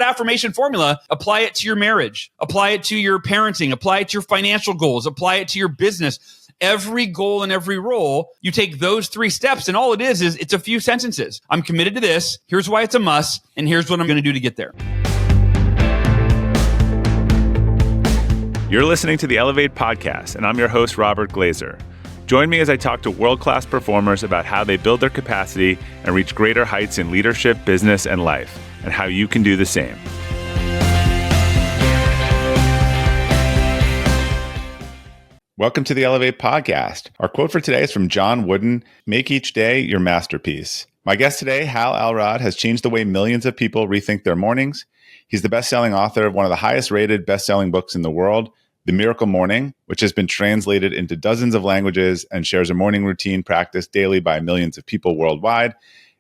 affirmation formula, apply it to your marriage, apply it to your parenting, apply it to your financial goals, apply it to your business. Every goal and every role, you take those 3 steps, and all it is it's a few sentences. I'm committed to this. Here's why it's a must, and here's what I'm going to do to get there. You're listening to the Elevate podcast, and I'm your host, Robert Glazer. Join me as I talk to world-class performers about how they build their capacity and reach greater heights in leadership, business, and life, and how you can do the same. Welcome to the Elevate podcast. Our quote for today is from John Wooden: "Make each day your masterpiece." My guest today, Hal Elrod, has changed the way millions of people rethink their mornings. He's the best-selling author of one of the highest-rated best-selling books in the world, The Miracle Morning, which has been translated into dozens of languages and shares a morning routine practiced daily by millions of people worldwide.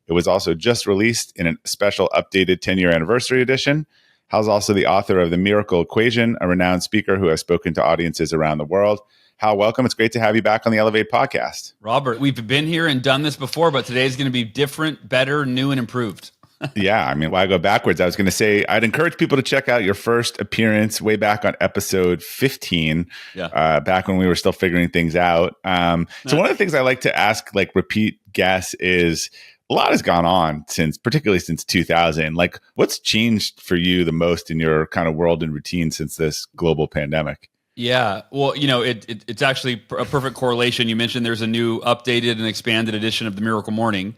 It was also just released in a special updated 10-year anniversary edition. Hal's also the author of The Miracle Equation, a renowned speaker who has spoken to audiences around the world. Hal, welcome. It's great to have you back on the Elevate podcast. Robert, we've been here and done this before, but today is going to be different, better, new, and improved. Yeah, I mean, while I go backwards, I was going to say I'd encourage people to check out your first appearance way back on episode 15, back when we were still figuring things out. So one of the things I like to ask, like repeat guests, is a lot has gone on particularly since 2000. Like, what's changed for you the most in your kind of world and routine since this global pandemic? Yeah, well, it's actually a perfect correlation. You mentioned there's a new updated and expanded edition of The Miracle Morning,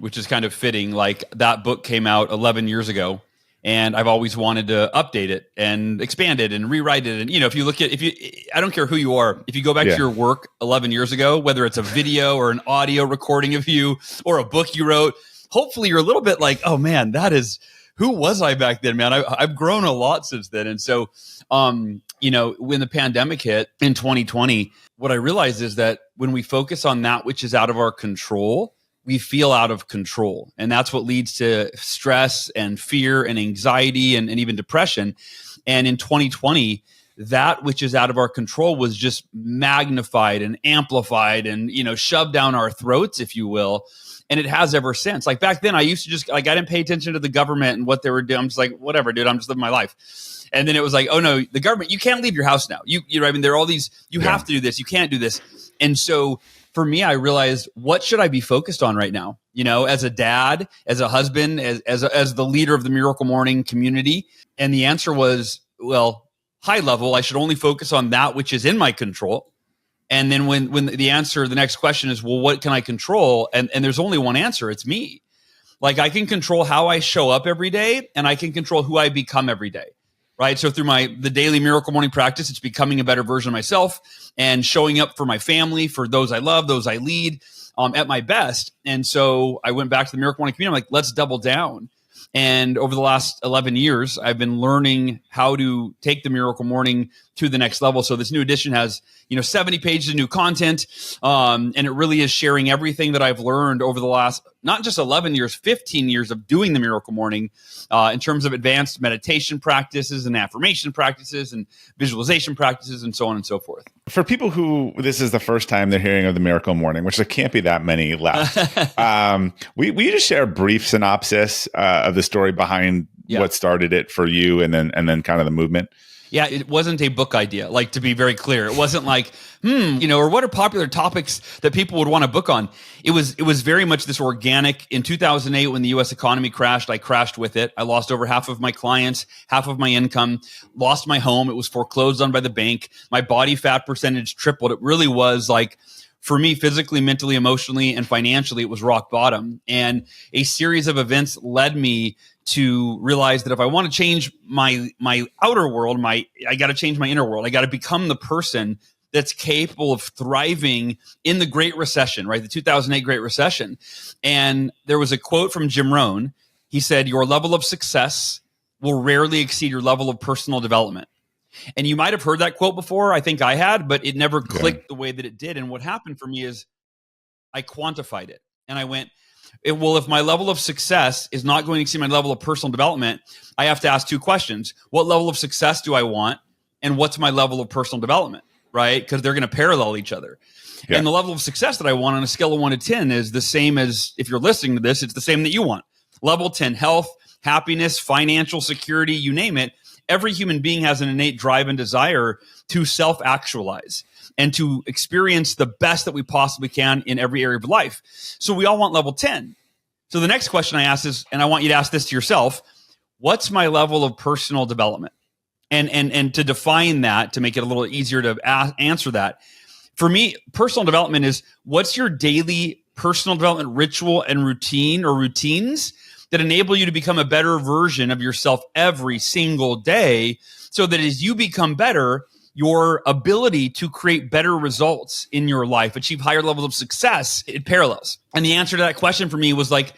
which is kind of fitting. Like, that book came out 11 years ago, and I've always wanted to update it and expand it and rewrite it. And, if you look at, I don't care who you are, if you go back to your work 11 years ago, whether it's a video or an audio recording of you or a book you wrote, hopefully you're a little bit like, oh man, who was I back then, man? I've grown a lot since then. And so, when the pandemic hit in 2020, what I realized is that when we focus on that which is out of our control, we feel out of control. And that's what leads to stress and fear and anxiety and even depression. And in 2020, that which is out of our control was just magnified and amplified and, shoved down our throats, if you will. And it has ever since. Like, back then, I used to just, I didn't pay attention to the government and what they were doing. I'm just like, whatever, dude, I'm just living my life. And then it was like, oh no, the government, you can't leave your house now. There are all these, you have to do this, you can't do this. And so for me, I realized, what should I be focused on right now? As a dad, as a husband, as the leader of the Miracle Morning community. And the answer was, well, high level, I should only focus on that which is in my control. And then when the next question is, well, what can I control? And there's only one answer. It's me. Like, I can control how I show up every day, and I can control who I become every day. Right. So through the daily Miracle Morning practice, it's becoming a better version of myself and showing up for my family, for those I love, those I lead, at my best. And so I went back to the Miracle Morning community. I'm like, let's double down. And over the last 11 years, I've been learning how to take the Miracle Morning to the next level. So this new edition has, 70 pages of new content. And it really is sharing everything that I've learned over the last, not just 11 years, 15 years of doing the Miracle Morning, in terms of advanced meditation practices and affirmation practices and visualization practices and so on and so forth. For people who this is the first time they're hearing of the Miracle Morning, which there can't be that many left, will you just share a brief synopsis of the story behind what started it for you, and then kind of the movement? Yeah, it wasn't a book idea, like, to be very clear. It wasn't like, or what are popular topics that people would want to book on? It was very much this organic. In 2008, when the U.S. economy crashed, I crashed with it. I lost over half of my clients, half of my income, lost my home. It was foreclosed on by the bank. My body fat percentage tripled. It really was like, for me, physically, mentally, emotionally, and financially, it was rock bottom. And a series of events led me to realize that if I want to change my outer world, I got to change my inner world. I got to become the person that's capable of thriving in the Great Recession, right? The 2008 Great Recession. And there was a quote from Jim Rohn. He said, "Your level of success will rarely exceed your level of personal development." And you might have heard that quote before. I think I had, but it never clicked the way that it did. And what happened for me is I quantified it. And I went, if my level of success is not going to exceed my level of personal development, I have to ask two questions. What level of success do I want? And what's my level of personal development, right? Because they're going to parallel each other. Yeah. And the level of success that I want on a scale of 1 to 10 is the same as, if you're listening to this, it's the same that you want. Level 10, health, happiness, financial security, you name it. Every human being has an innate drive and desire to self-actualize and to experience the best that we possibly can in every area of life. So we all want level 10. So the next question I ask is, and I want you to ask this to yourself, what's my level of personal development? And to define that, to make it a little easier to answer that, for me, personal development is what's your daily personal development ritual and routine or routines that enable you to become a better version of yourself every single day, so that as you become better, your ability to create better results in your life, achieve higher levels of success, it parallels. And the answer to that question for me was like,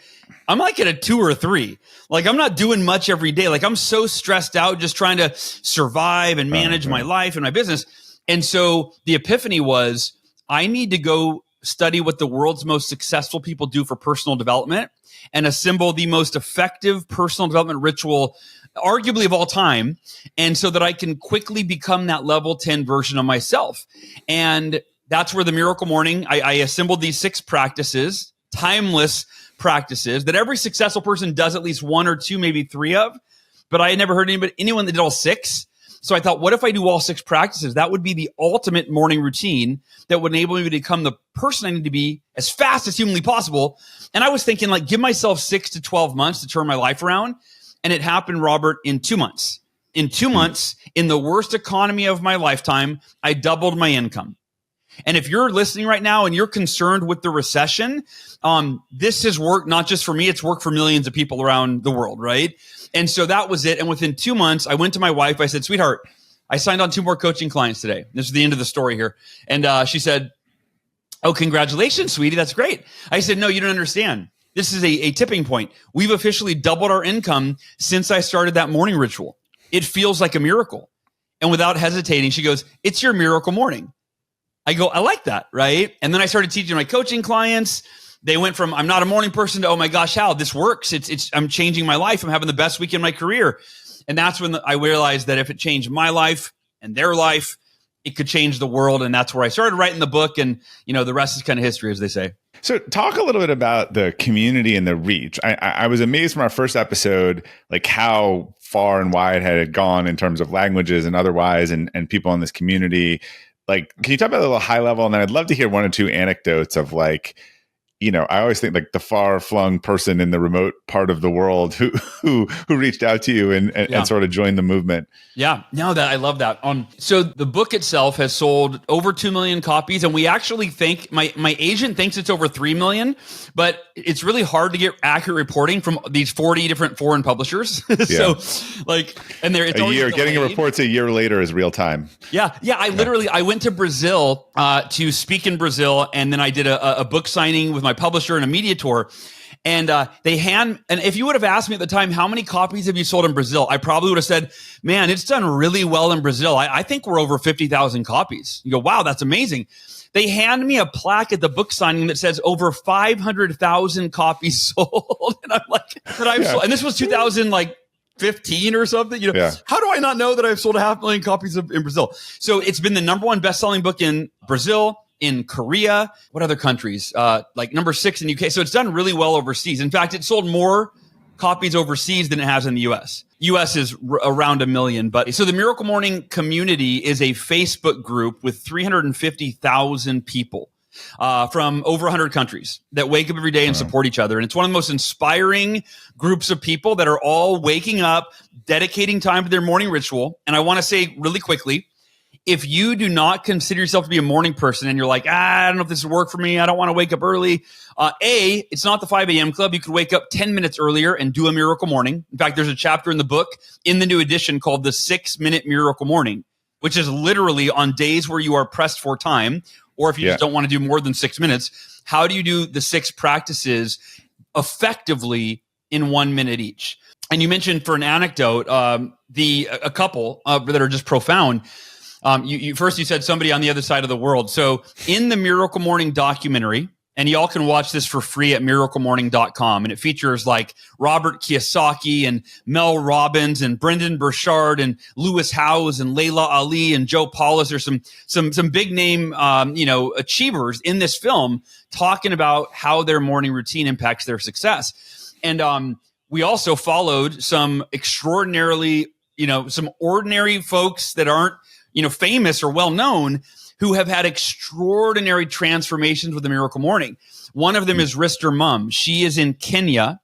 I'm like at a 2 or a 3. Like, I'm not doing much every day. Like, I'm so stressed out just trying to survive and manage my life and my business. And so the epiphany was, I need to go study what the world's most successful people do for personal development and assemble the most effective personal development ritual, arguably of all time. And so that I can quickly become that level 10 version of myself. And that's where the Miracle Morning, I assembled these 6 practices, timeless practices that every successful person does at least 1 or 2, maybe 3 of. But I had never heard anyone that did all 6. So I thought, what if I do all 6 practices? That would be the ultimate morning routine that would enable me to become the person I need to be as fast as humanly possible. And I was thinking, like, give myself 6 to 12 months to turn my life around. And it happened, Robert, in 2 months. In 2 months, in the worst economy of my lifetime, I doubled my income. And if you're listening right now and you're concerned with the recession, this has worked not just for me, it's worked for millions of people around the world, right? And so that was it. And within 2 months, I went to my wife. I said, sweetheart, I signed on 2 more coaching clients today. This is the end of the story here. And she said, oh, congratulations, sweetie. That's great. I said, no, you don't understand. This is a tipping point. We've officially doubled our income since I started that morning ritual. It feels like a miracle. And without hesitating, she goes, it's your miracle morning. I go, I like that, right? And then I started teaching my coaching clients. They went from, I'm not a morning person, to, oh my gosh, Hal, this works. I'm changing my life. I'm having the best week in my career. And that's when I realized that if it changed my life and their life, it could change the world. And that's where I started writing the book. And, the rest is kind of history, as they say. So talk a little bit about the community and the reach. I was amazed from our first episode, like how far and wide had it gone in terms of languages and otherwise, and people in this community. Like, can you talk about a little high level? And then I'd love to hear 1 or 2 anecdotes of, like, I always think like the far flung person in the remote part of the world who reached out to you and sort of joined the movement. Yeah. No, that I love that. So the book itself has sold over 2 million copies, and we actually think my agent thinks it's over 3 million, but it's really hard to get accurate reporting from these 40 different foreign publishers. So and they're it's getting reports a year later is real time. Yeah. I went to Brazil to speak in Brazil, and then I did a book signing with my publisher and a media tour. And and if you would have asked me at the time, how many copies have you sold in Brazil? I probably would have said, man, it's done really well in Brazil. I think we're over 50,000 copies. You go, wow, that's amazing. They hand me a plaque at the book signing that says over 500,000 copies sold. And I'm like, and this was 2015 or something. How do I not know that I've sold 500,000 copies in Brazil? So it's been the #1 best-selling book in Brazil, in Korea. What other countries? Like #6 in UK. So it's done really well overseas. In fact, it sold more copies overseas than it has in the US. US is around 1 million. But so the Miracle Morning community is a Facebook group with 350,000 people from over 100 countries that wake up every day and support each other. And it's one of the most inspiring groups of people that are all waking up, dedicating time to their morning ritual. And I want to say really quickly, if you do not consider yourself to be a morning person and you're like, I don't know if this will work for me, I don't want to wake up early. It's not the 5 a.m. club. You could wake up 10 minutes earlier and do a miracle morning. In fact, there's a chapter in the book in the new edition called the 6-Minute Miracle Morning, which is literally on days where you are pressed for time, or if you just don't want to do more than 6 minutes, how do you do the 6 practices effectively in 1 minute each? And you mentioned, for an anecdote, a couple that are just profound. You said somebody on the other side of the world. So in the Miracle Morning documentary, and y'all can watch this for free at miraclemorning.com, and it features like Robert Kiyosaki and Mel Robbins and Brendan Burchard and Lewis Howes and Layla Ali and Joe Paulus. There's some big name achievers in this film talking about how their morning routine impacts their success. And we also followed some extraordinarily, some ordinary folks that aren't, famous or well known, who have had extraordinary transformations with the Miracle Morning. One of them is Rister Mum. She is in Kenya.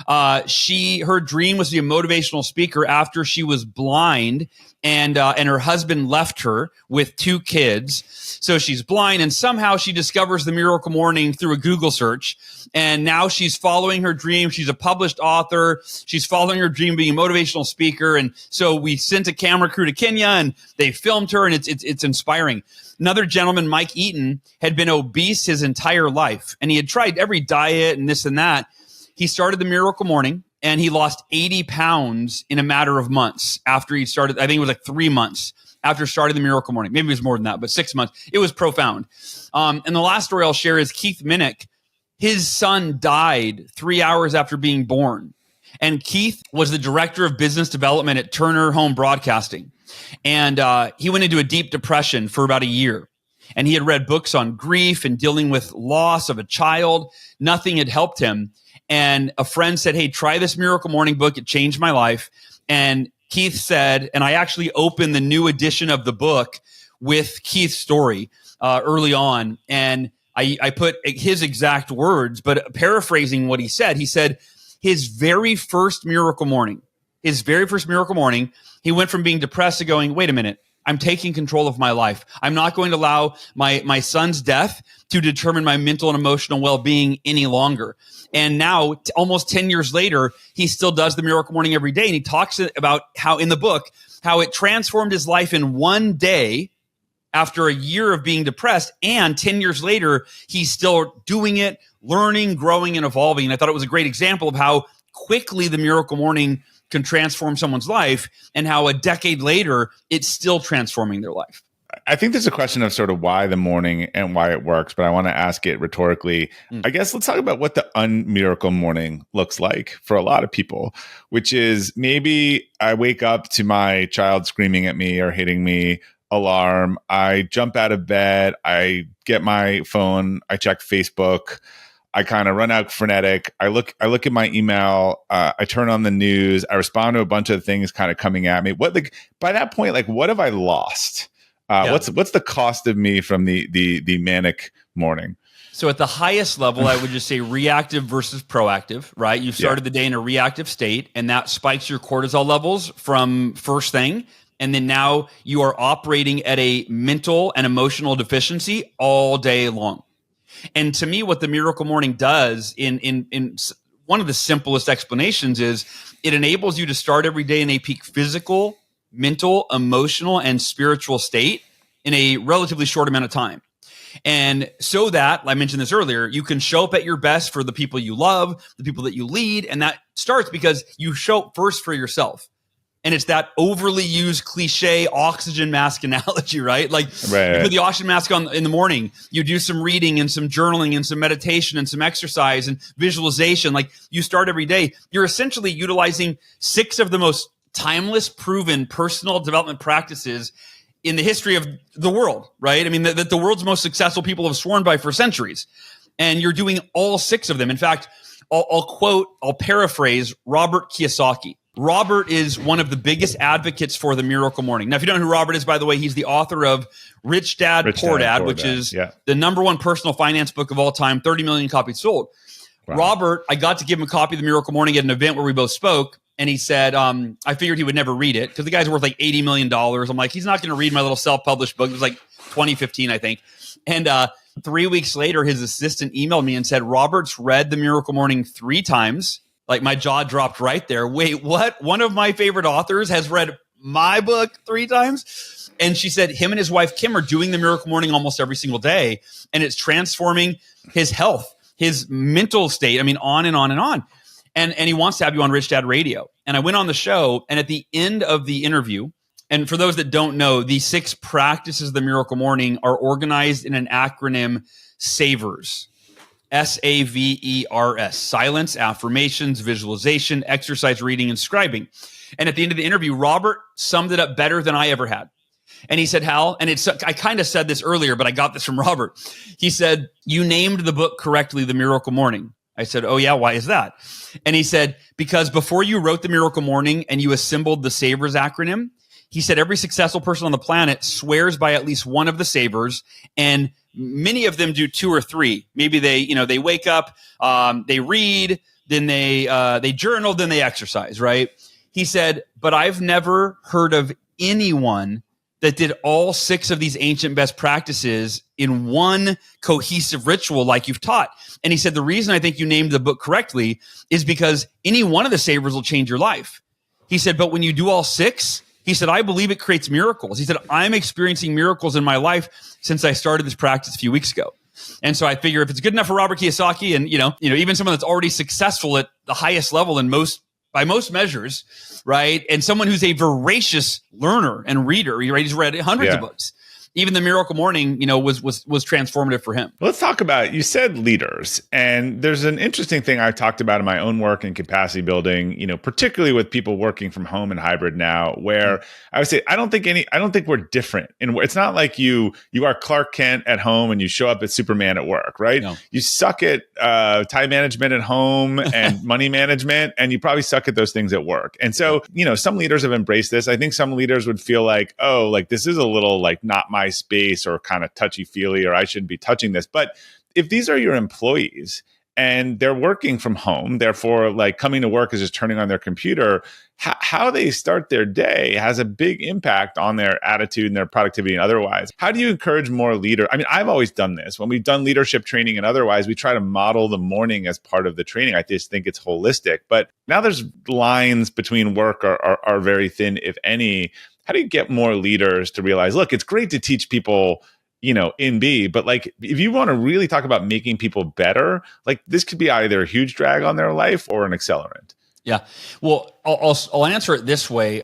Her dream was to be a motivational speaker after she was blind, and her husband left her with 2 kids. So she's blind, and somehow she discovers the Miracle Morning through a Google search. And now she's following her dream. She's a published author. She's following her dream, being a motivational speaker. And so we sent a camera crew to Kenya, and they filmed her, and it's inspiring. Another gentleman, Mike Eaton, had been obese his entire life, and he had tried every diet and this and that. He started the Miracle Morning, and he lost 80 pounds in a matter of months after he started. I think it was like 3 months after starting the Miracle Morning. Maybe it was more than that, but 6 months. It was profound. And the last story I'll share is Keith Minnick. His son died 3 hours after being born. And Keith was the director of business development at Turner Home Broadcasting. And he went into a deep depression for about a year. And he had read books on grief and dealing with loss of a child. Nothing had helped him. And a friend said, hey, try this Miracle Morning book. It changed my life. And Keith said, and I actually opened the new edition of the book with Keith's story early on. And I put his exact words, but paraphrasing what he said his very first Miracle Morning, he went from being depressed to going, wait a minute, I'm taking control of my life. I'm not going to allow my son's death to determine my mental and emotional well-being any longer. And now, almost 10 years later, he still does the Miracle Morning every day. And he talks about how in the book, how it transformed his life in one day after a year of being depressed. And 10 years later, he's still doing it, learning, growing, and evolving. And I thought it was a great example of how quickly the Miracle Morning can transform someone's life, and how a decade later, it's still transforming their life. I think there's a question of sort of why the morning and why it works, but I want to ask it rhetorically. I guess let's talk about what the un-Miracle Morning looks like for a lot of people, which is maybe I wake up to my child screaming at me or hitting me, alarm. I jump out of bed. I get my phone. I check Facebook. I kind of run out frenetic. I look at my email. I turn on the news. I respond to a bunch of things kind of coming at me. By that point, like, what have I lost? What's the cost of me from the manic morning? So at the highest level, I would just say reactive versus proactive, right? You started the day in a reactive state, and that spikes your cortisol levels from first thing. And then now you are operating at a mental and emotional deficiency all day long. And to me, what the Miracle Morning does in one of the simplest explanations is it enables you to start every day in a peak physical, mental, emotional, and spiritual state in a relatively short amount of time. And so that, I mentioned this earlier, you can show up at your best for the people you love, the people that you lead. And that starts because you show up first for yourself. And it's that overly used cliche oxygen mask analogy, right? Like you put the oxygen mask on in the morning, you do some reading and some journaling and some meditation and some exercise and visualization. Like you start every day, you're essentially utilizing 6 of the most timeless, proven personal development practices in the history of the world, right? I mean, that the world's most successful people have sworn by for centuries. And you're doing all 6 of them. In fact, I'll paraphrase Robert Kiyosaki. Robert is one of the biggest advocates for the Miracle Morning. Now, if you don't know who Robert is, by the way, he's the author of Rich Dad, Poor Dad, which is the #1 personal finance book of all time, 30 million copies sold. Wow. Robert, I got to give him a copy of the Miracle Morning at an event where we both spoke. And he said, I figured he would never read it because the guy's worth like $80 million. I'm like, he's not going to read my little self-published book. It was like 2015, I think. And 3 weeks later, his assistant emailed me and said, Robert's read the Miracle Morning 3 times. Like my jaw dropped right there. Wait, what? One of my favorite authors has read my book 3 times? And she said him and his wife, Kim, are doing the Miracle Morning almost every single day. And it's transforming his health, his mental state. I mean, on and on and on. And he wants to have you on Rich Dad Radio. And I went on the show, and at the end of the interview, and for those that don't know, the 6 practices of the Miracle Morning are organized in an acronym, SAVERS. SAVERS, silence, affirmations, visualization, exercise, reading, and scribing. And at the end of the interview, Robert summed it up better than I ever had. And he said, Hal, and I kind of said this earlier, but I got this from Robert. He said, you named the book correctly, The Miracle Morning. I said, oh yeah, why is that? And he said, because before you wrote the Miracle Morning and you assembled the SAVERS acronym, he said every successful person on the planet swears by at least one of the SAVERS, and many of them do 2 or 3. Maybe they wake up, they read, then they journal, then they exercise, right? He said, but I've never heard of anyone that did all 6 of these ancient best practices in one cohesive ritual like you've taught. And he said, the reason I think you named the book correctly is because any one of the SAVERS will change your life. He said, but when you do all 6, he said, I believe it creates miracles. He said, I'm experiencing miracles in my life since I started this practice a few weeks ago. And so I figure if it's good enough for Robert Kiyosaki and, even someone that's already successful at the highest level by most measures, right? And someone who's a voracious learner and reader, right? He's read hundreds of books. Even the Miracle Morning, was transformative for him. Let's talk about, you said leaders, and there's an interesting thing I've talked about in my own work in capacity building, particularly with people working from home and hybrid now, where I would say, I don't think we're different. And it's not like you are Clark Kent at home and you show up as Superman at work, right? No. You suck at time management at home and money management, and you probably suck at those things at work. And so, some leaders have embraced this. I think some leaders would feel like, oh, like this is a little like not my space or kind of touchy-feely, or I shouldn't be touching this. But if these are your employees and they're working from home, therefore like coming to work is just turning on their computer, how they start their day has a big impact on their attitude and their productivity and otherwise. How do you encourage more leader? I mean, I've always done this. When we've done leadership training and otherwise, we try to model the morning as part of the training. I just think it's holistic. But now there's lines between work are very thin, if any. How do you get more leaders to realize, look, it's great to teach people, in B, but like, if you want to really talk about making people better, like this could be either a huge drag on their life or an accelerant. Yeah. Well, I'll answer it this way.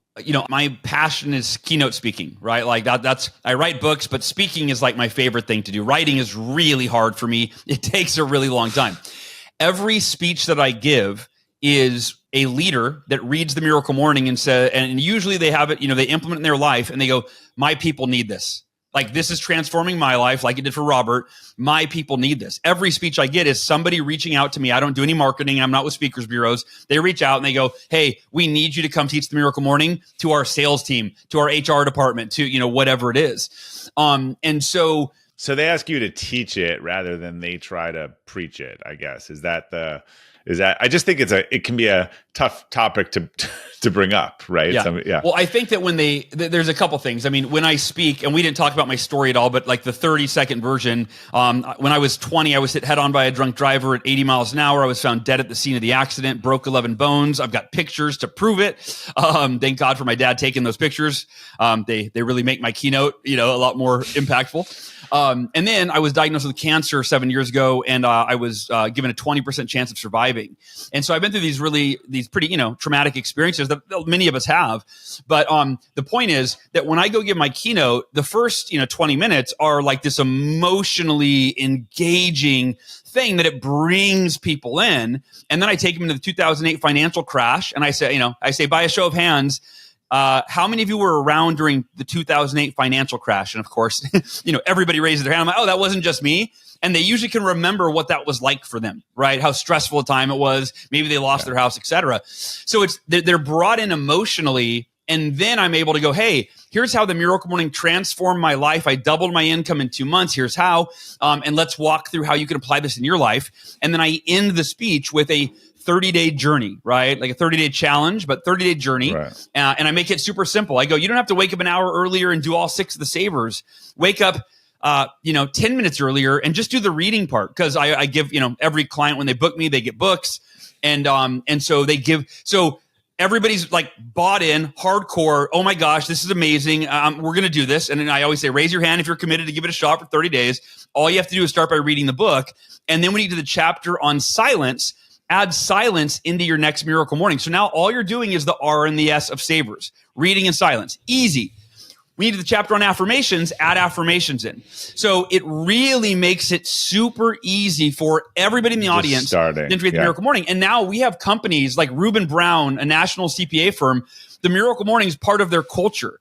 My passion is keynote speaking, right? Like that's, I write books, but speaking is like my favorite thing to do. Writing is really hard for me. It takes a really long time. Every speech that I give is a leader that reads the Miracle Morning and says, and usually they have it, they implement it in their life and they go, my people need this. Like this is transforming my life like it did for Robert. My people need this. Every speech I get is somebody reaching out to me. I don't do any marketing. I'm not with speakers bureaus. They reach out and they go, hey, we need you to come teach the Miracle Morning to our sales team, to our HR department, to, whatever it is. And so they ask you to teach it rather than they try to preach it, I guess. Is that I just think it can be a tough topic to bring up, right? Yeah. Well, I think that when there's a couple things. I mean, when I speak, and we didn't talk about my story at all, but like the 30-second version, when I was 20, I was hit head on by a drunk driver at 80 miles an hour. I was found dead at the scene of the accident, broke 11 bones. I've got pictures to prove it. Thank God for my dad taking those pictures. They really make my keynote, a lot more impactful. And then I was diagnosed with cancer 7 years ago, and I was given a 20% chance of surviving. And so I've been through these pretty, traumatic experiences that many of us have. But the point is that when I go give my keynote, the first, 20 minutes are like this emotionally engaging thing that it brings people in. And then I take them into the 2008 financial crash, and I say, by a show of hands, how many of you were around during the 2008 financial crash? And of course, everybody raises their hand. I'm like, oh, that wasn't just me. And they usually can remember what that was like for them, right? How stressful a time it was. Maybe they lost their house, et cetera. So they're brought in emotionally. And then I'm able to go, hey, here's how the Miracle Morning transformed my life. I doubled my income in 2 months. Here's how. And let's walk through how you can apply this in your life. And then I end the speech with a 30-day journey, right? Like a 30-day challenge, but 30-day journey. Right. And I make it super simple. I go, you don't have to wake up an hour earlier and do all 6 of the SAVERS. Wake up 10 minutes earlier and just do the reading part. Cause I give, every client when they book me, they get books. And so they give, so everybody's like bought in hardcore. Oh my gosh, this is amazing. We're going to do this. And then I always say, raise your hand if you're committed to give it a shot for 30 days. All you have to do is start by reading the book. And then when you get to the chapter on silence, add silence into your next Miracle Morning. So now all you're doing is the R and the S of SAVERS, reading and silence. Easy. We need the chapter on affirmations, add affirmations in. So it really makes it super easy for everybody in the audience to create the Miracle Morning. And now we have companies like Reuben Brown, a national CPA firm. The Miracle Morning is part of their culture.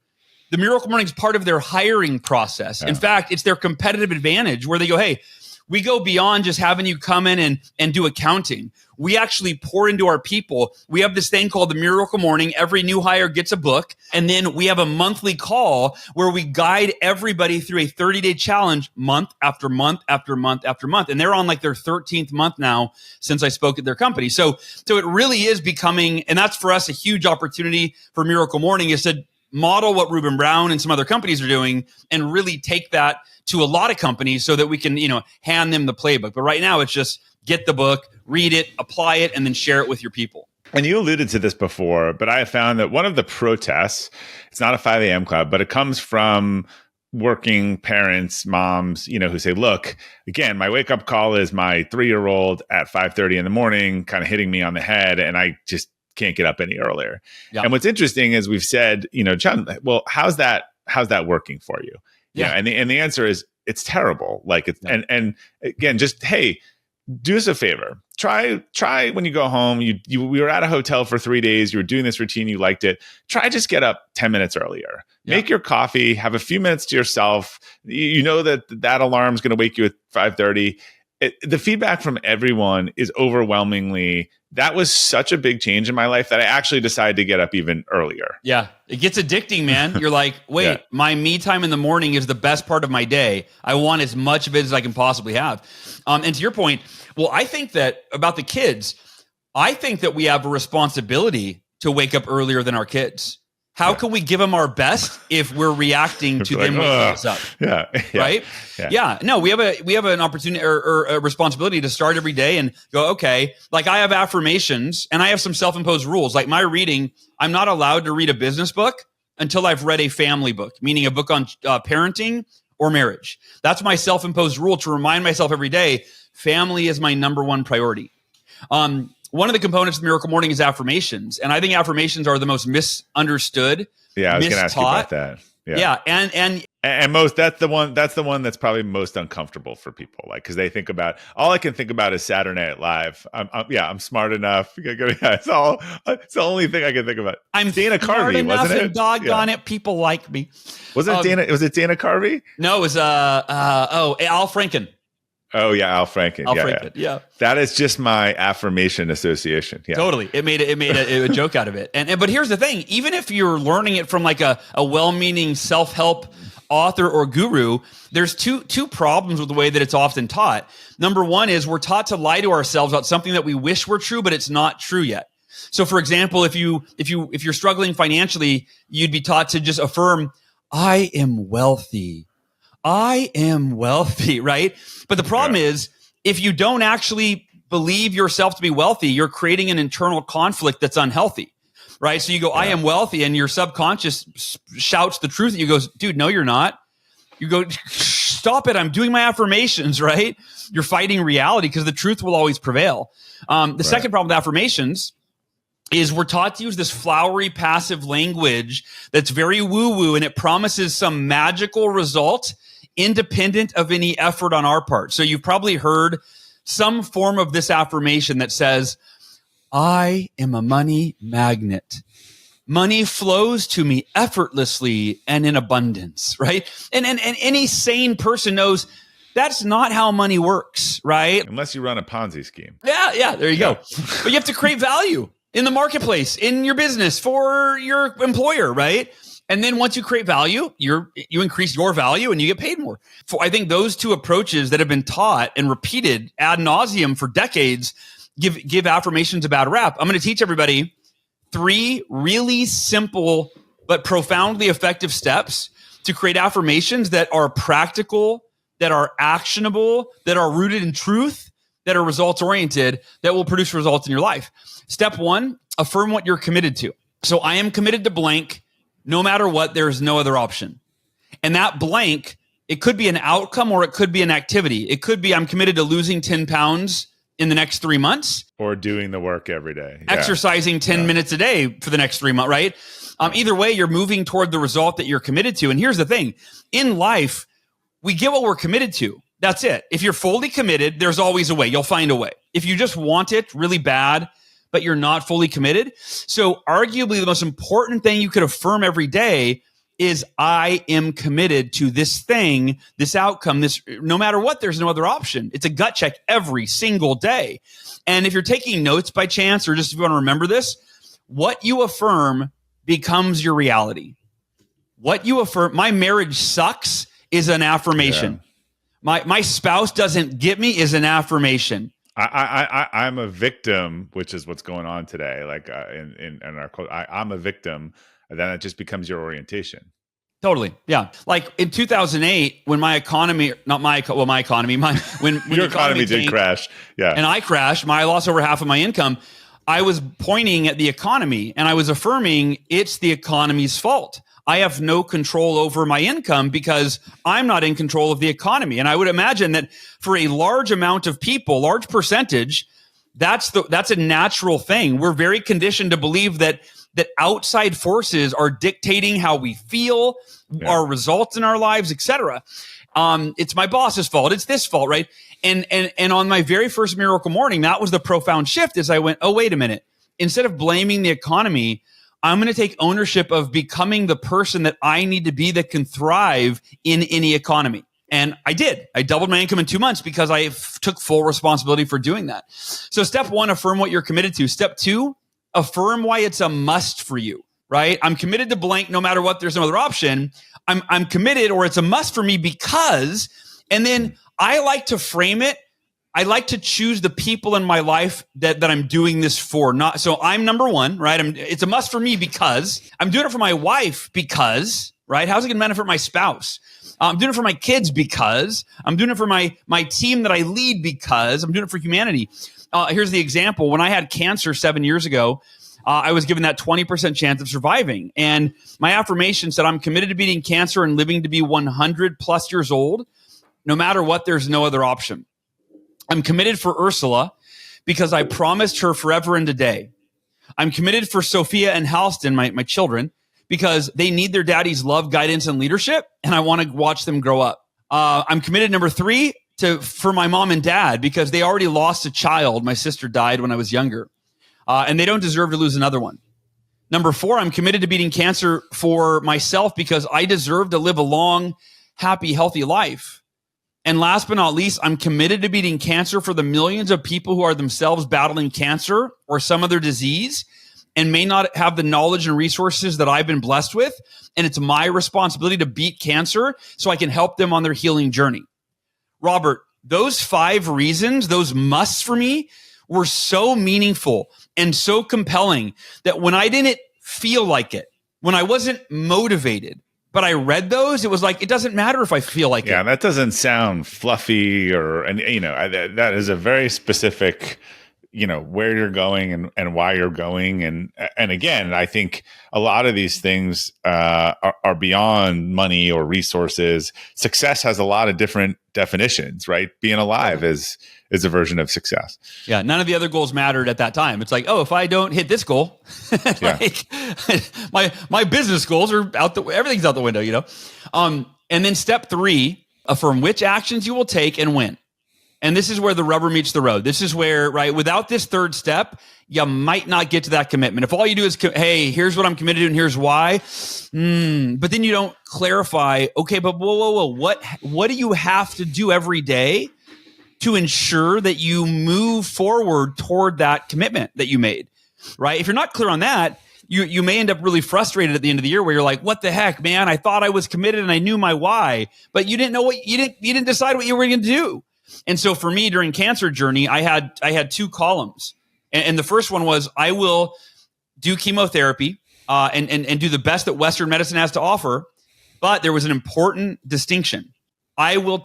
The Miracle Morning is part of their hiring process. Yeah. In fact, it's their competitive advantage where they go, hey, We go beyond just having you come in and do accounting. We actually pour into our people. We have this thing called the Miracle Morning. Every new hire gets a book. And then we have a monthly call where we guide everybody through a 30-day challenge month after month after month after month. And they're on like their 13th month now since I spoke at their company. So it really is becoming, and that's for us a huge opportunity for Miracle Morning, is to model what Reuben Brown and some other companies are doing and really take that to a lot of companies so that we can, hand them the playbook. But right now it's just get the book, read it, apply it, and then share it with your people. And you alluded to this before, but I have found that one of the protests, it's not a 5 a.m. club, but it comes from working parents, moms, who say, look, again, my wake up call is my 3-year-old at 5:30 in the morning, kind of hitting me on the head, and I just can't get up any earlier. Yeah. And what's interesting is we've said, John, well, how's that working for you? Yeah. And the answer is it's terrible. Like it's, and again, just, hey, do us a favor. Try when you go home, we were at a hotel for 3 days. You were doing this routine. You liked it. Try just get up 10 minutes earlier. Yeah. Make your coffee, have a few minutes to yourself. You know that alarm is going to wake you at 5:30. The feedback from everyone is overwhelmingly, that was such a big change in my life that I actually decided to get up even earlier. Yeah. It gets addicting, man. You're like, wait, my me time in the morning is the best part of my day. I want as much of it as I can possibly have. And to your point, well, I think that about the kids, I think that we have a responsibility to wake up earlier than our kids. How can we give them our best if we're reacting to them waking us up? Yeah. Right? Yeah. No, we have an opportunity or a responsibility to start every day and go, okay, like I have affirmations and I have some self-imposed rules. Like my reading, I'm not allowed to read a business book until I've read a family book, meaning a book on parenting or marriage. That's my self-imposed rule to remind myself every day, family is my number one priority. One of the components of Miracle Morning is affirmations. And I think affirmations are the most misunderstood. Yeah, I was going to ask you about that. Yeah. And most, that's the one that's probably most uncomfortable for people. Like, cause they think about, all I can think about is Saturday Night Live. I'm smart enough. It's the only thing I can think about. I'm Dana Carvey, wasn't it? Doggone it. People like me. Was it Dana Carvey? No, it was, Al Franken. Oh yeah, Al Franken. Yeah. That is just my affirmation association. Yeah. Totally. It made a joke out of it. But here's the thing: even if you're learning it from like a well-meaning self-help author or guru, there's two problems with the way that it's often taught. Number one is we're taught to lie to ourselves about something that we wish were true, but it's not true yet. So, for example, if you're struggling financially, you'd be taught to just affirm, "I am wealthy." I am wealthy, right? But the problem is, if you don't actually believe yourself to be wealthy, you're creating an internal conflict that's unhealthy, right? So you go, I am wealthy, and your subconscious shouts the truth at you, goes, dude, no, you're not. You go, stop it. I'm doing my affirmations, right? You're fighting reality because the truth will always prevail. The second problem with affirmations is we're taught to use this flowery passive language that's very woo-woo, and it promises some magical result independent of any effort on our part. So you've probably heard some form of this affirmation that says, I am a money magnet. Money flows to me effortlessly and in abundance, right? And any sane person knows that's not how money works, right? Unless you run a Ponzi scheme. Yeah, there you go. But you have to create value in the marketplace, in your business, for your employer, right? And then once you create value, you increase your value and you get paid more. I think those two approaches that have been taught and repeated ad nauseum for decades give affirmations a bad rap. I'm going to teach everybody 3 really simple but profoundly effective steps to create affirmations that are practical, that are actionable, that are rooted in truth, that are results oriented, that will produce results in your life. Step 1, affirm what you're committed to. So I am committed to blank. No matter what, there's no other option. And that blank, it could be an outcome or it could be an activity. It could be I'm committed to losing 10 pounds in the next 3 months. Or doing the work every day. Exercising 10 minutes a day for the next 3 months, right? Either way, you're moving toward the result that you're committed to. And here's the thing. In life, we get what we're committed to. That's it. If you're fully committed, there's always a way. You'll find a way. If you just want it really bad, but you're not fully committed. So arguably the most important thing you could affirm every day is I am committed to this thing, this outcome, this, no matter what, there's no other option. It's a gut check every single day. And if you're taking notes by chance, or just if you want to remember this, what you affirm becomes your reality. What you affirm, my marriage sucks, is an affirmation. Yeah. My spouse doesn't get me is an affirmation. I'm a victim, which is what's going on today. Like in our culture, I'm a victim, and then it just becomes your orientation. Totally, yeah. Like in 2008, when my economy, when your economy did tanked, crash, yeah, and I crashed, I lost over half of my income. I was pointing at the economy, and I was affirming it's the economy's fault. I have no control over my income because I'm not in control of the economy. And I would imagine that for a large amount of people, large percentage, that's a natural thing. We're very conditioned to believe that outside forces are dictating how we feel, our results in our lives, etc. It's my boss's fault. It's this fault, right? And on my very first miracle morning, that was the profound shift. As I went, oh, wait a minute. Instead of blaming the economy, I'm going to take ownership of becoming the person that I need to be that can thrive in any economy. And I did. I doubled my income in 2 months because I took full responsibility for doing that. So step one, affirm what you're committed to. Step two, affirm why it's a must for you, right? I'm committed to blank no matter what. There's no other option. I'm committed, or it's a must for me because, and then I like to frame it. I like to choose the people in my life that I'm doing this for. Not so I'm number one, right? It's a must for me because I'm doing it for my wife because, right? How's it going to benefit my spouse? I'm doing it for my kids because I'm doing it for my team that I lead because I'm doing it for humanity. Here's the example. When I had cancer 7 years ago, I was given that 20% chance of surviving. And my affirmation said, I'm committed to beating cancer and living to be 100 plus years old. No matter what, there's no other option. I'm committed for Ursula because I promised her forever and a day. I'm committed for Sophia and Halston, my children, because they need their daddy's love, guidance, and leadership, and I want to watch them grow up. I'm committed, number three, for my mom and dad because they already lost a child. My sister died when I was younger, and they don't deserve to lose another one. Number four, I'm committed to beating cancer for myself because I deserve to live a long, happy, healthy life. And last but not least, I'm committed to beating cancer for the millions of people who are themselves battling cancer or some other disease and may not have the knowledge and resources that I've been blessed with. And it's my responsibility to beat cancer so I can help them on their healing journey. Robert, those 5 reasons, those musts for me were so meaningful and so compelling that when I didn't feel like it, when I wasn't motivated, but I read those, it was like, it doesn't matter if I feel like it. Yeah, that doesn't sound fluffy that is a very specific, where you're going and why you're going. And again, I think a lot of these things are beyond money or resources. Success has a lot of different definitions, right? Being alive is a version of success. Yeah, none of the other goals mattered at that time. It's like, oh, if I don't hit this goal, my business goals are everything's out the window, And then step 3, affirm which actions you will take and when. And this is where the rubber meets the road. This is where, right, without this third step, you might not get to that commitment. If all you do is, hey, here's what I'm committed to and here's why, but then you don't clarify, okay, but whoa, what do you have to do every day to ensure that you move forward toward that commitment that you made, right? If you're not clear on that, you may end up really frustrated at the end of the year where you're like, what the heck, man? I thought I was committed and I knew my why, but you didn't know you didn't decide what you were going to do. And so for me during cancer journey, I had 2 columns. And the first one was, I will do chemotherapy and do the best that Western medicine has to offer. But there was an important distinction. I will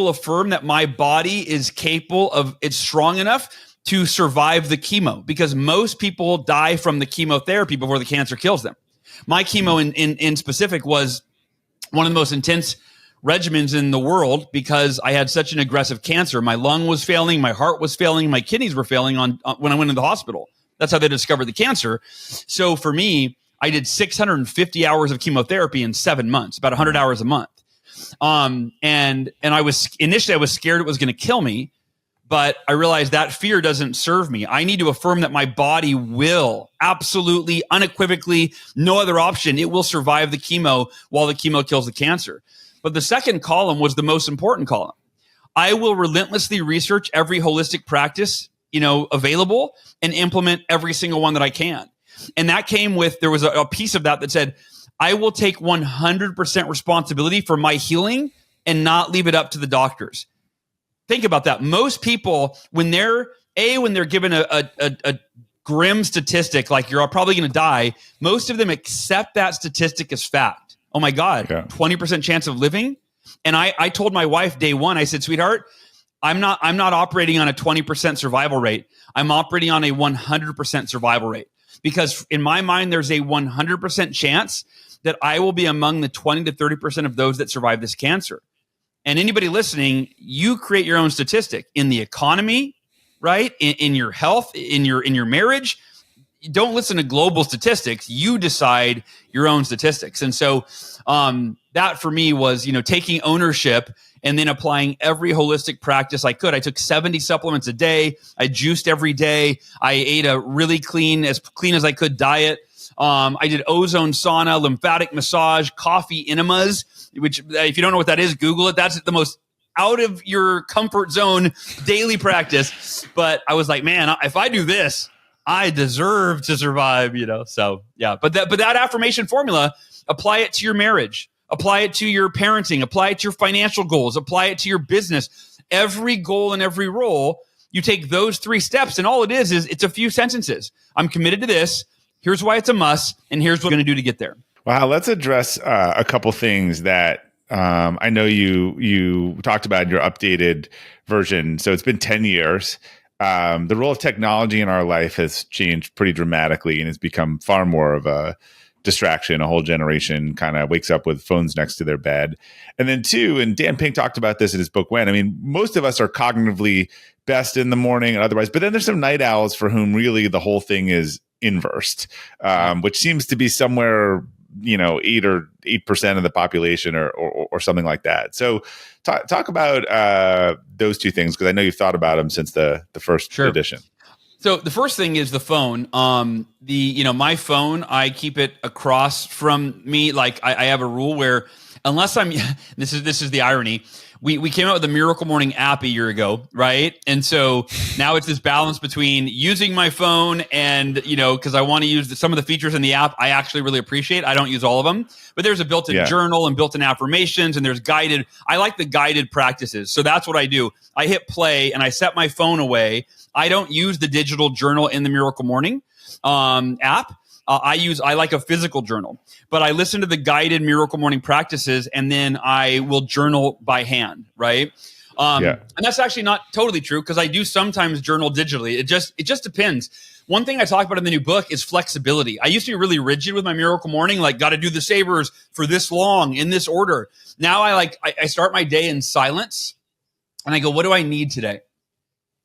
affirm that my body is capable of, it's strong enough to survive the chemo, because most people die from the chemotherapy before the cancer kills them. My chemo in specific was one of the most intense regimens in the world because I had such an aggressive cancer. My lung was failing, my heart was failing, my kidneys were failing when I went into the hospital. That's how they discovered the cancer. So for me, I did 650 hours of chemotherapy in 7 months, about 100 hours a month. And I was scared it was going to kill me, But I realized that fear doesn't serve me. I need to affirm that my body will absolutely, unequivocally, no other option. It will survive the chemo while the chemo kills the cancer. But the second column was the most important column. I will relentlessly research every holistic practice, available and implement every single one that I can. And that came with, there was a piece of that said, I will take 100% responsibility for my healing and not leave it up to the doctors. Think about that. Most people, when they're given a grim statistic, like you're probably going to die, most of them accept that statistic as fact. Oh my God, 20% chance of living. And I told my wife day one, I said, sweetheart, I'm not operating on a 20% survival rate. I'm operating on a 100% survival rate, because in my mind, there's a 100% chance that I will be among the 20 to 30% of those that survive this cancer. And anybody listening, you create your own statistic in the economy, right? In your health, in your marriage. Don't listen to global statistics. You decide your own statistics. And so that for me was, taking ownership and then applying every holistic practice I could. I took 70 supplements a day. I juiced every day. I ate a really clean as I could diet. I did ozone sauna, lymphatic massage, coffee enemas, which if you don't know what that is, Google it. That's the most out of your comfort zone daily practice. But I was like, man, if I do this, I deserve to survive, So yeah, but that affirmation formula, apply it to your marriage, apply it to your parenting, apply it to your financial goals, apply it to your business. Every goal and every role, you take those 3 steps, and all it is it's a few sentences. I'm committed to this. Here's why it's a must, and here's what I'm going to do to get there. Wow, let's address a couple things that I know you talked about in your updated version. So it's been 10 years. The role of technology in our life has changed pretty dramatically and has become far more of a distraction. A whole generation kind of wakes up with phones next to their bed. And then 2, and Dan Pink talked about this in his book, When. I mean, most of us are cognitively best in the morning and otherwise, but then there's some night owls for whom really the whole thing is inversed, which seems to be somewhere 8% of the population or something like that. So talk about those 2 things, because I know you've thought about them since the first edition. So the first thing is the phone. My phone, I keep it across from me. Like I have a rule where unless I'm this is the irony. We came out with the Miracle Morning app a year ago, right? And so now it's this balance between using my phone and, because I want to use some of the features in the app I actually really appreciate. I don't use all of them, but there's a built-in journal and built-in affirmations, and there's guided. I like the guided practices. So that's what I do. I hit play and I set my phone away. I don't use the digital journal in the Miracle Morning app. I like a physical journal, but I listen to the guided Miracle Morning practices, and then I will journal by hand, right? And that's actually not totally true, because I do sometimes journal digitally. It just depends. One thing I talk about in the new book is flexibility. I used to be really rigid with my Miracle Morning, like got to do the savers for this long in this order. Now I start my day in silence, and I go, what do I need today?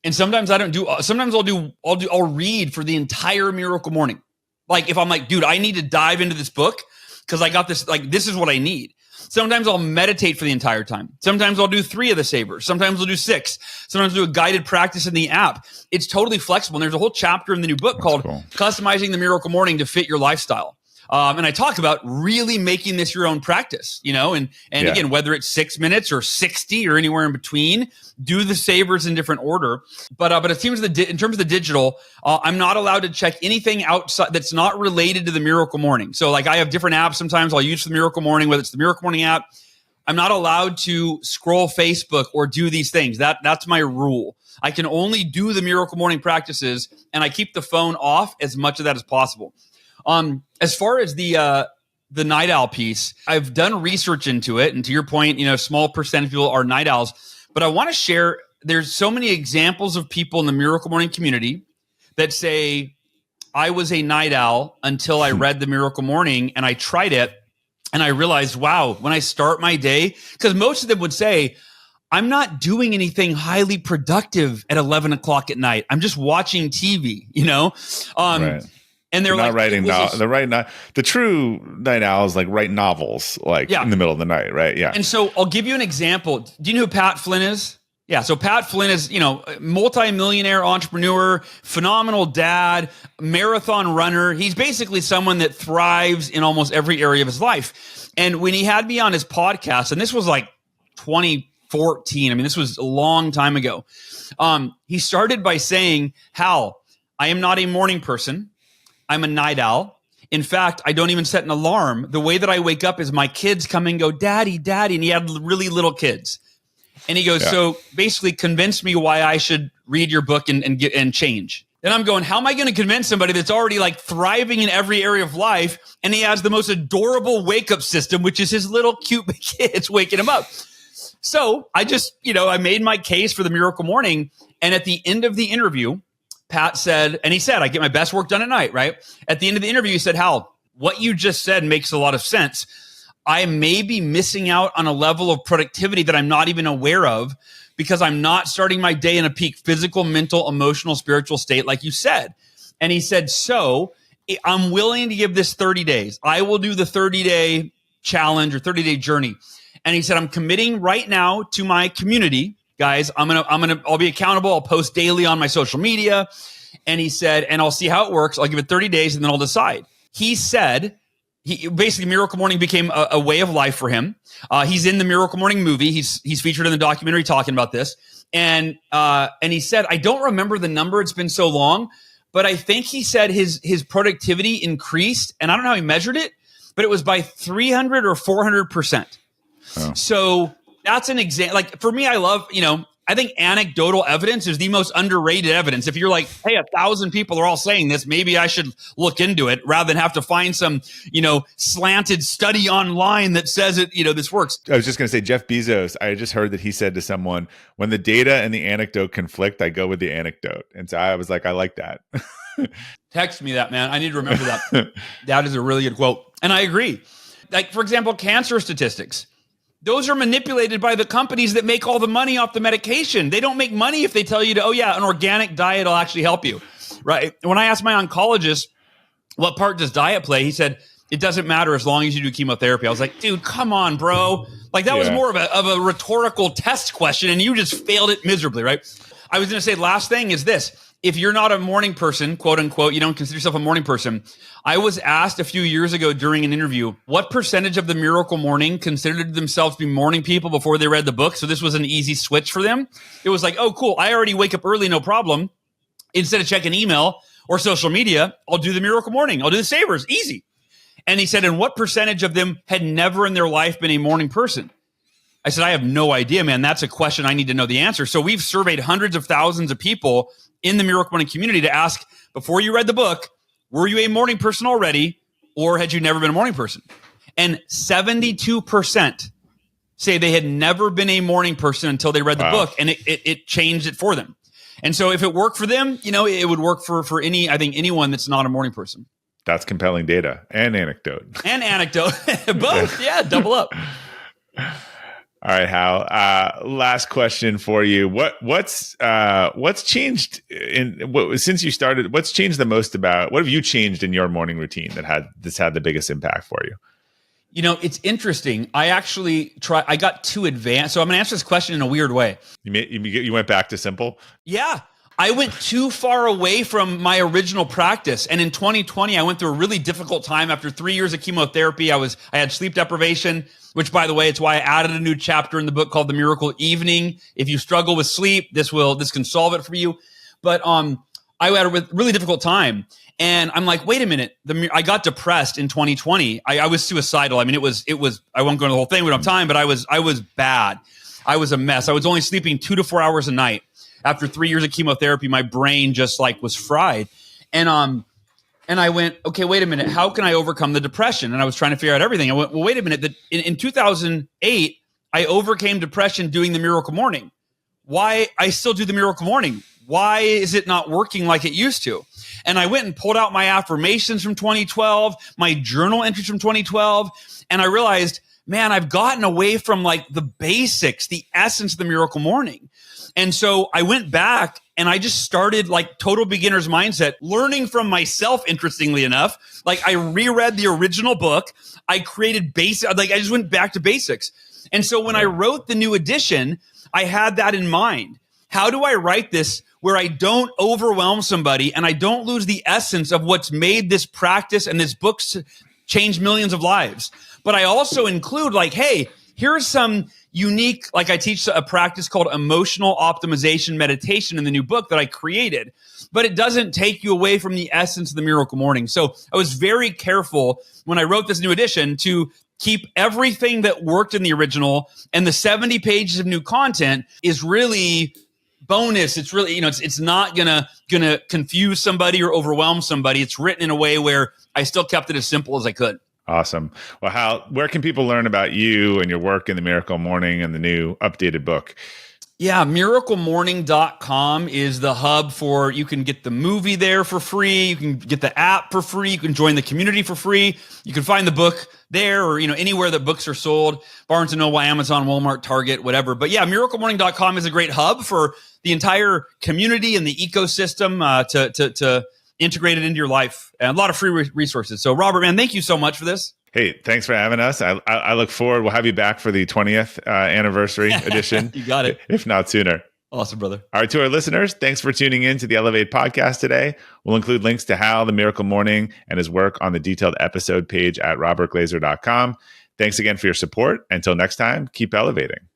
And sometimes I don't do. Sometimes I'll read for the entire Miracle Morning. Like if I'm like, dude, I need to dive into this book because I got this, this is what I need. Sometimes I'll meditate for the entire time. Sometimes I'll do 3 of the savers. Sometimes I'll do 6. Sometimes I'll do a guided practice in the app. It's totally flexible. And there's a whole chapter in the new book called Customizing the Miracle Morning to Fit Your Lifestyle. And I talk about really making this your own practice, and again, whether it's 6 minutes or 60 or anywhere in between, do the savers in different order. But it seems in terms of the digital, I'm not allowed to check anything outside that's not related to the Miracle Morning. So I have different apps sometimes I'll use for the Miracle Morning, whether it's the Miracle Morning app. I'm not allowed to scroll Facebook or do these things. That's my rule. I can only do the Miracle Morning practices, and I keep the phone off as much of that as possible. As far as the night owl piece, I've done research into it. And to your point, small percentage of people are night owls. But I want to share, there's so many examples of people in the Miracle Morning community that say, I was a night owl until I read the Miracle Morning and I tried it. And I realized, wow, when I start my day, because most of them would say, I'm not doing anything highly productive at 11 o'clock at night. I'm just watching TV, Right. And they're not writing the true night owls write novels in the middle of the night, right? Yeah. And so I'll give you an example. Do you know who Pat Flynn is? Yeah, so Pat Flynn is, multi-millionaire entrepreneur, phenomenal dad, marathon runner. He's basically someone that thrives in almost every area of his life. And when he had me on his podcast, and this was like 2014, this was a long time ago, he started by saying, Hal, I am not a morning person. I'm a night owl. In fact, I don't even set an alarm. The way that I wake up is my kids come and go, Daddy, Daddy. And he had really little kids. And he goes, So basically convince me why I should read your book and change. And I'm going, how am I going to convince somebody that's already like thriving in every area of life? And he has the most adorable wake up system, which is his little cute kids waking him up. So I just, I made my case for the Miracle Morning. And at the end of the interview, Pat said, and he said, I get my best work done at night, right? At the end of the interview, he said, Hal, what you just said makes a lot of sense. I may be missing out on a level of productivity that I'm not even aware of because I'm not starting my day in a peak physical, mental, emotional, spiritual state, like you said. And he said, so I'm willing to give this 30 days. I will do the 30-day challenge or 30-day journey. And he said, I'm committing right now to my community, guys. I'll be accountable. I'll post daily on my social media. And he said, and I'll see how it works. I'll give it 30 days and then I'll decide. He said, basically Miracle Morning became a way of life for him. He's in the Miracle Morning movie. He's featured in the documentary talking about this. And he said, I don't remember the number. It's been so long, but I think he said his productivity increased. And I don't know how he measured it, but it was by 300 or 400%. Oh. So that's an example. Like for me, I love, I think anecdotal evidence is the most underrated evidence. If you're like, hey, 1,000 people are all saying this, maybe I should look into it rather than have to find some, slanted study online that says it, this works. I was just going to say, Jeff Bezos, I just heard that he said to someone, when the data and the anecdote conflict, I go with the anecdote. And so I was like, I like that. Text me that, man. I need to remember that. That is a really good quote. And I agree. Like, for example, cancer statistics. Those are manipulated by the companies that make all the money off the medication. They don't make money if they tell you an organic diet will actually help you, right? When I asked my oncologist, what part does diet play? He said, it doesn't matter as long as you do chemotherapy. I was like, dude, come on, bro. Like that was more of a rhetorical test question and you just failed it miserably, right? I was going to say, last thing is this. If you're not a morning person, quote unquote, you don't consider yourself a morning person. I was asked a few years ago during an interview, what percentage of the Miracle Morning considered themselves to be morning people before they read the book? So this was an easy switch for them. It was like, oh, cool. I already wake up early, no problem. Instead of checking email or social media, I'll do the Miracle Morning. I'll do the Savers. Easy. And he said, and what percentage of them had never in their life been a morning person? I said, I have no idea, man. That's a question I need to know the answer. So we've surveyed hundreds of thousands of people in the Miracle Morning community to ask, before you read the book, were you a morning person already, or had you never been a morning person? And 72% say they had never been a morning person until they read the book, and it changed it for them. And so if it worked for them, it would work for anyone that's not a morning person. That's compelling data and anecdote. And anecdote. Both. Yeah, double up. All right, Hal. Last question for you. What's changed since you started? What's changed the most about? What have you changed in your morning routine that had the biggest impact for you? It's interesting. I actually I got too advanced. So I'm going to answer this question in a weird way. You went back to simple? Yeah. I went too far away from my original practice. And in 2020, I went through a really difficult time. After 3 years of chemotherapy, I had sleep deprivation, which, by the way, it's why I added a new chapter in the book called The Miracle Evening. If you struggle with sleep, this can solve it for you. But I had a really difficult time. And I'm like, wait a minute. I got depressed in 2020. I was suicidal. It was, I won't go into the whole thing. We don't have time, but I was bad. I was a mess. I was only sleeping 2 to 4 hours a night. After 3 years of chemotherapy, my brain just was fried. And I went, okay, wait a minute. How can I overcome the depression? And I was trying to figure out everything. I went, well, wait a minute. In 2008, I overcame depression doing the Miracle Morning. Why I still do the Miracle Morning? Why is it not working like it used to? And I went and pulled out my affirmations from 2012, my journal entries from 2012. And I realized, man, I've gotten away from the basics, the essence of the Miracle Morning. And so I went back and I just started total beginner's mindset, learning from myself, interestingly enough. I reread the original book. I created I just went back to basics. And so when I wrote the new edition, I had that in mind. How do I write this where I don't overwhelm somebody and I don't lose the essence of what's made this practice and this book change millions of lives? But I also include like, hey, here's some unique, like I teach a practice called emotional optimization meditation in the new book that I created, but it doesn't take you away from the essence of the Miracle Morning. So I was very careful when I wrote this new edition to keep everything that worked in the original, and the 70 pages of new content is really bonus. It's really, it's not gonna confuse somebody or overwhelm somebody. It's written in a way where I still kept it as simple as I could. Awesome. Well, Hal, where can people learn about you and your work in the Miracle Morning and the new updated book? Yeah, miraclemorning.com is the hub for, you can get the movie there for free. You can get the app for free. You can join the community for free. You can find the book there or, anywhere that books are sold, Barnes & Noble, Amazon, Walmart, Target, whatever. But yeah, miraclemorning.com is a great hub for the entire community and the ecosystem to integrate it into your life. And a lot of free resources. So Robert, man, thank you so much for this. Hey, thanks for having us. I look forward. We'll have you back for the 20th anniversary edition. You got it. If not sooner. Awesome, brother. All right, to our listeners, thanks for tuning in to the Elevate podcast today. We'll include links to Hal, the Miracle Morning, and his work on the detailed episode page at robertglazer.com. Thanks again for your support. Until next time, keep elevating.